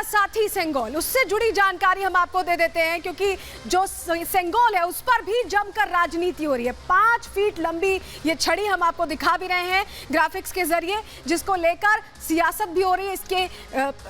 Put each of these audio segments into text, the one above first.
आपका साथी सेंगोल, उससे जुड़ी जानकारी हम आपको दे देते हैं, क्योंकि जो सेंगोल है उस पर भी जमकर राजनीति हो रही है। 5 फीट लंबी ये छड़ी हम आपको दिखा भी रहे हैं ग्राफिक्स के जरिए, जिसको लेकर सियासत भी हो रही है। इसके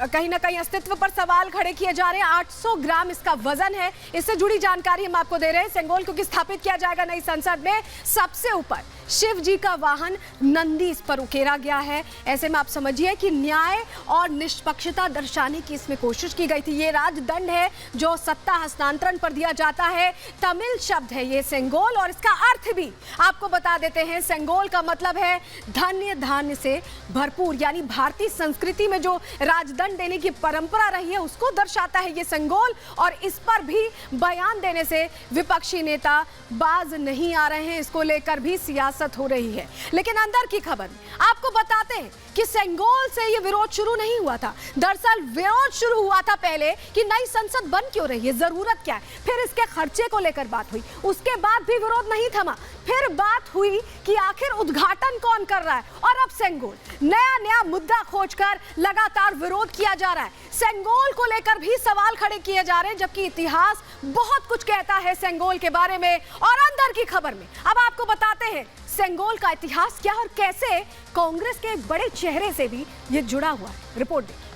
कहीं ना कहीं अस्तित्व पर सवाल खड़े किए जा रहे हैं। 800 ग्राम इसका वजन है। इससे जुड़ी जानकारी हम आपको दे रहे हैं। सेंगोल क्योंकि स्थापित किया जाएगा नई संसद में, सबसे ऊपर शिव जी का वाहन नंदी इस पर उकेरा गया है। ऐसे में आप समझिए कि न्याय और निष्पक्षता दर्शाने की इसमें कोशिश की गई थी। ये राजदंड है जो सत्ता हस्तांतरण पर दिया जाता है। तमिल शब्द है ये सेंगोल, और इसका अर्थ भी आपको बता देते हैं। सेंगोल का मतलब है धन्य धान्य से भरपूर, यानी भारतीय संस्कृति में जो राजदंड देने की परंपरा रही है उसको दर्शाता है ये सेंगोल। और इस पर भी बयान देने से विपक्षी नेता बाज नहीं आ रहे हैं। इसको लेकर भी सियासत हो रही है। लेकिन अंदर की खबर आपको बताते हैं कि सेंगोल से ये विरोध शुरू नहीं हुआ था। दरअसल विरोध शुरू हुआ था पहले कि नई संसद बन क्यों रही है, जरूरत क्या है। फिर इसके खर्चे को लेकर बात हुई, उसके बाद भी विरोध नहीं थमा। फिर बात हुई कि आखिर उद्घाटन कौन कर रहा है, और अब सेंगोल नया मुद्दा खोजकर लगातार विरोध किया जा रहा है। सेंगोल को लेकर भी सवाल खड़े किए जा रहे हैं, जबकि इतिहास बहुत कुछ कहता है सेंगोल के बारे में। और अंदर की खबर में अब आपको बताते हैं सेंगोल का इतिहास क्या और कैसे कांग्रेस के एक बड़े चेहरे से भी ये जुड़ा हुआ है। रिपोर्ट देखिए।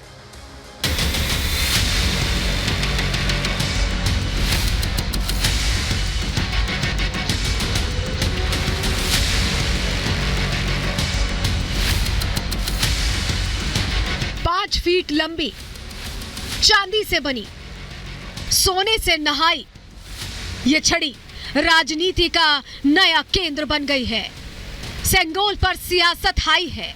पांच फीट लंबी, चांदी से बनी, सोने से नहाई ये छड़ी राजनीति का नया केंद्र बन गई है। सेंगोल पर सियासत हाई है।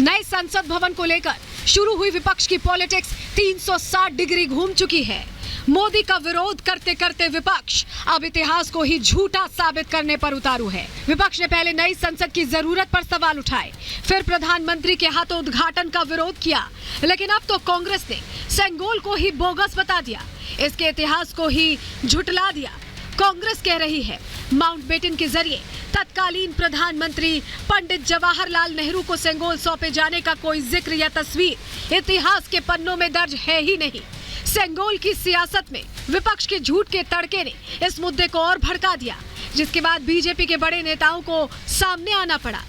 नए संसद भवन को लेकर शुरू हुई विपक्ष की पॉलिटिक्स 360 डिग्री घूम चुकी है। मोदी का विरोध करते करते विपक्ष अब इतिहास को ही झूठा साबित करने पर उतारू है। विपक्ष ने पहले नई संसद की जरूरत पर सवाल उठाए, फिर प्रधानमंत्री के हाथों उद्घाटन का विरोध किया, लेकिन अब तो कांग्रेस ने सेंगोल को ही बोगस बता दिया, इसके इतिहास को ही झुठला दिया। कांग्रेस कह रही है माउंटबेटन के जरिए तत्कालीन प्रधानमंत्री पंडित जवाहरलाल नेहरू को सेंगोल सौंपे जाने का कोई जिक्र या तस्वीर इतिहास के पन्नों में दर्ज है ही नहीं। सेंगोल की सियासत में विपक्ष के झूठ के तड़के ने इस मुद्दे को और भड़का दिया, जिसके बाद बीजेपी के बड़े नेताओं को सामने आना पड़ा।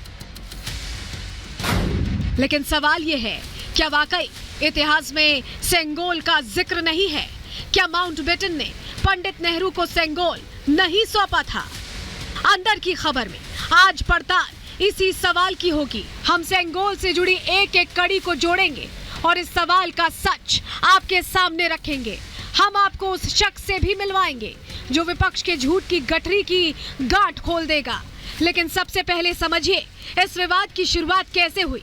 लेकिन सवाल यह है, क्या वाकई इतिहास में सेंगोल का जिक्र नहीं है? क्या माउंटबेटन ने पंडित नेहरू को सेंगोल नहीं सौंपा था? अंदर की खबर में आज पड़ताल इसी सवाल की होगी। हम सेंगोल से जुड़ी एक एक कड़ी को जोड़ेंगे और इस सवाल का सच आपके सामने रखेंगे। हम आपको उस शख्स से भी मिलवाएंगे जो विपक्ष के झूठ की गठरी की गांठ खोल देगा। लेकिन सबसे पहले समझिए इस विवाद की शुरुआत कैसे हुई।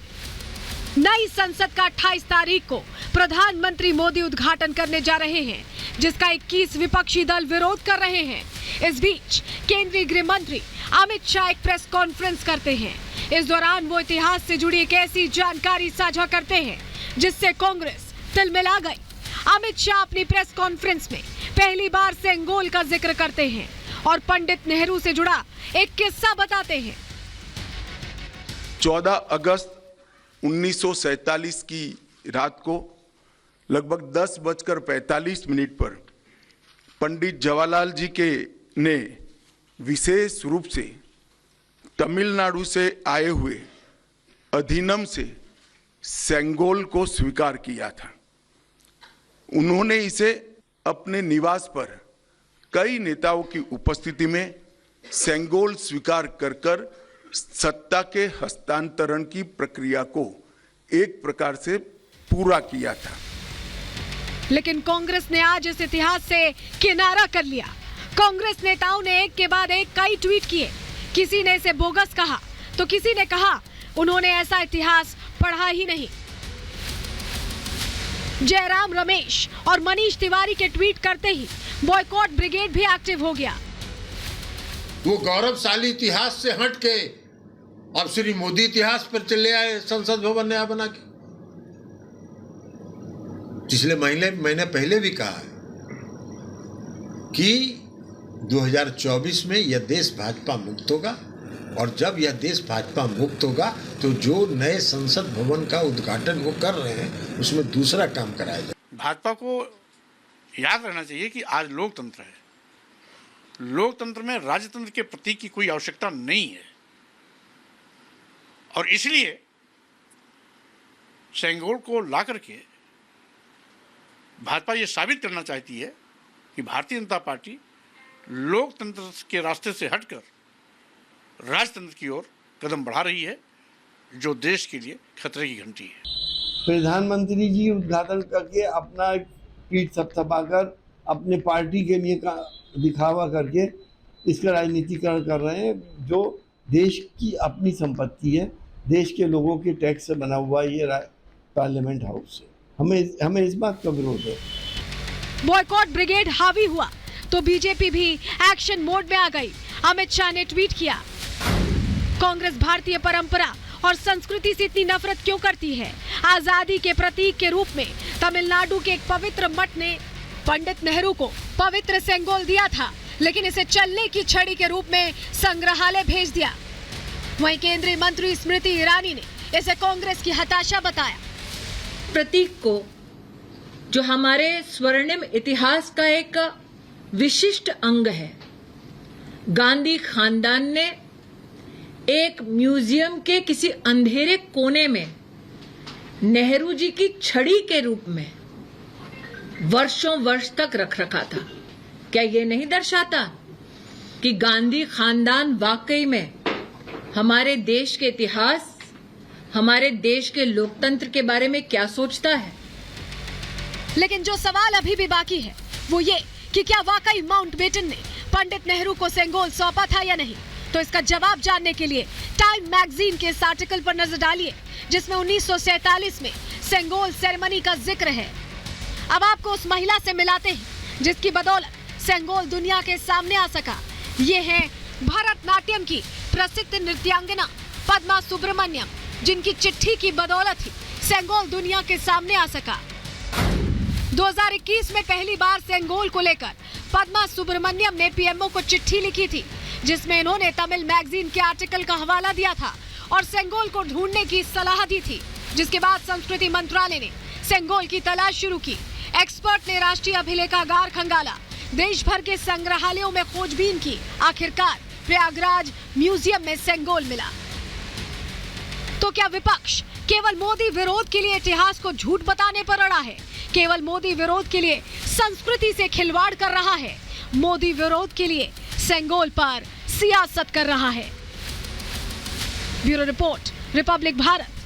नई संसद का 28 तारीख को प्रधानमंत्री मोदी उद्घाटन करने जा रहे हैं, जिसका 21 विपक्षी दल विरोध कर रहे हैं। इस बीच केंद्रीय गृह मंत्री अमित शाह एक प्रेस कॉन्फ्रेंस करते हैं। इस दौरान वो इतिहास से जुड़ी एक ऐसी जानकारी साझा करते हैं जिससे कांग्रेस तिलमिला गई। अमित शाह अपनी प्रेस कॉन्फ्रेंस में पहली बार सेंगोल का जिक्र करते हैं और पंडित नेहरू से जुड़ा एक किस्सा बताते हैं। 14 अगस्त 1947 की रात को लगभग 10:45 पर पंडित जवाहरलाल जी ने विशेष रूप से तमिलनाडु से आए हुए अधिनम से सेंगोल को स्वीकार किया था। उन्होंने इसे अपने निवास पर कई नेताओं की उपस्थिति में सेंगोल स्वीकार कर सत्ता के हस्तांतरण की प्रक्रिया को एक प्रकार से पूरा किया था। लेकिन कांग्रेस ने आज इस इतिहास से किनारा कर लिया। कांग्रेस नेताओं ने एक के बाद एक कई ट्वीट किए। किसी ने इसे बोगस कहा तो किसी ने कहा उन्होंने ऐसा इतिहास पढ़ा ही नहीं। जयराम रमेश और मनीष तिवारी के ट्वीट करते ही बॉयकॉट ब्रिगेड भी एक्टिव हो गया। वो गौरवशाली इतिहास से हट के अब श्री मोदी इतिहास पर चले आए संसद भवन नया बना के। पिछले महीने मैंने पहले भी कहा है कि 2024 में यह देश भाजपा मुक्त होगा और जब यह देश भाजपा मुक्त होगा तो जो नए संसद भवन का उद्घाटन वो कर रहे हैं उसमें दूसरा काम कराया जाए। भाजपा को याद रहना चाहिए कि आज लोकतंत्र है, लोकतंत्र में राजतंत्र के प्रतीक की कोई आवश्यकता नहीं है और इसलिए सेंगोल को ला करके भाजपा ये साबित करना चाहती है कि भारतीय जनता पार्टी लोकतंत्र के रास्ते से हटकर राजतंत्र की ओर कदम बढ़ा रही है, जो देश के लिए खतरे की घंटी है। प्रधानमंत्री जी उद्घाटन करके अपना पीठ थपथपाकर अपने पार्टी के लिए का दिखावा करके इसका राजनीतिकरण कर रहे हैं, जो देश की अपनी संपत्ति है, देश के लोगों के टैक्स से बना हुआ ये पार्लियामेंट हाउस है। हमें इस बात का विरोध है। बॉयकॉट ब्रिगेड हावी हुआ तो बीजेपी भी एक्शन मोड में आ गई। अमित शाह ने ट्वीट किया, कांग्रेस भारतीय परंपरा और संस्कृति से इतनी नफरत क्यों करती है? आजादी के प्रतीक के रूप में तमिलनाडु के एक पवित्र मठ ने पंडित नेहरू को पवित्र सेंगोल दिया था, लेकिन इसे चलने की छड़ी के रूप में संग्रहालय भेज दिया। वहीं केंद्रीय मंत्री स्मृति ईरानी ने इसे कांग्रेस की हताशा बताया। प्रतीक को, जो हमारे स्वर्णिम इतिहास का एक विशिष्ट अंग है, गांधी खानदान ने एक म्यूजियम के किसी अंधेरे कोने में नेहरू जी की छड़ी के रूप में वर्षों वर्ष तक रख रखा था। क्या ये नहीं दर्शाता कि गांधी खानदान वाकई में हमारे देश के इतिहास, हमारे देश के लोकतंत्र के बारे में क्या सोचता है? लेकिन जो सवाल अभी भी बाकी है वो ये कि क्या वाकई माउंटबेटन ने पंडित नेहरू को सेंगोल सौंपा था या नहीं? तो इसका जवाब जानने के लिए टाइम मैगजीन के इस आर्टिकल पर नजर डालिए, जिसमें 1947 में सेंगोल सेरेमनी का जिक्र है। अब आपको उस महिला से मिलाते हैं जिसकी बदौलत सेंगोल दुनिया के सामने आ सका। ये है भरतनाट्यम की प्रसिद्ध नृत्यांगना पद्मा सुब्रमण्यम, जिनकी चिट्ठी की बदौलत ही सेंगोल दुनिया के सामने आ सका। 2021 में पहली बार सेंगोल को लेकर पद्मा सुब्रमण्यम ने पीएमओ को चिट्ठी लिखी थी, जिसमें इन्होंने तमिल मैगजीन के आर्टिकल का हवाला दिया था और सेंगोल को ढूंढने की सलाह दी थी, जिसके बाद संस्कृति मंत्रालय ने सेंगोल की तलाश शुरू की। एक्सपर्ट ने राष्ट्रीय अभिलेखागार खंगाला, देश भर के संग्रहालयों में खोजबीन की। आखिरकार प्रयागराज म्यूजियम में सेंगोल मिला। तो क्या विपक्ष केवल मोदी विरोध के लिए इतिहास को झूठ बताने पर अड़ा है? केवल मोदी विरोध के लिए संस्कृति से खिलवाड़ कर रहा है? मोदी विरोध के लिए सेंगोल पर सियासत कर रहा है? Bureau report, Republic Bharat.